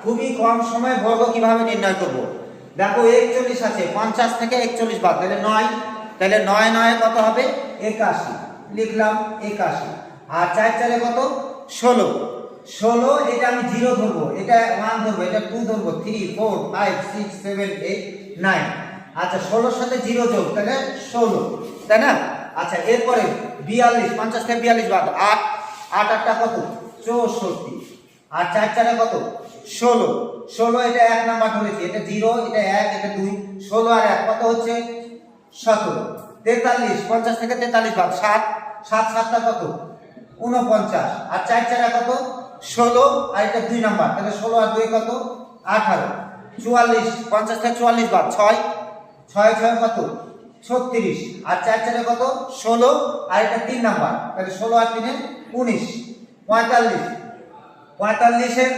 খুবই কম সময়ে বর্গ কিভাবে নির্ণয় করব। দেখো 41 আছে, 50 থেকে 41 বাদ, তাহলে 9, তাহলে 9 9 কত হবে 81, লিখলাম 81। আর 4 4 কত 16, 16 এটা আমি 0 ধরবো, এটা 1 ধরবো, এটা 2 ধরবো, 3 4 5 6 7 8 9। আচ্ছা 16 সাথে 0 যোগ, তাহলে 16, তাই না? আচ্ছা এরপরে 42, 50 থেকে 42 বাদ, 8 8 8টা কত 64। আর 4 4 কত 16, 16 এটা 1 নাম্বার ধরেছি, এটা 0, এটা 1, এটা 2, 16 আর 1 কত হচ্ছে 17। 43, 50 থেকে 43 বাদ, 7 7 7টা কত 49। আর 4 4 কত 16, আর এটা 2 নাম্বার, তাহলে 16 আর 2 কত 18। 44, 50 থেকে 44 বাদ, 6 6 6 কত 36। আর 4 4 কত 16, আর এটা 3 নাম্বার, তাহলে 16 আর 3 19। 45, 45 এর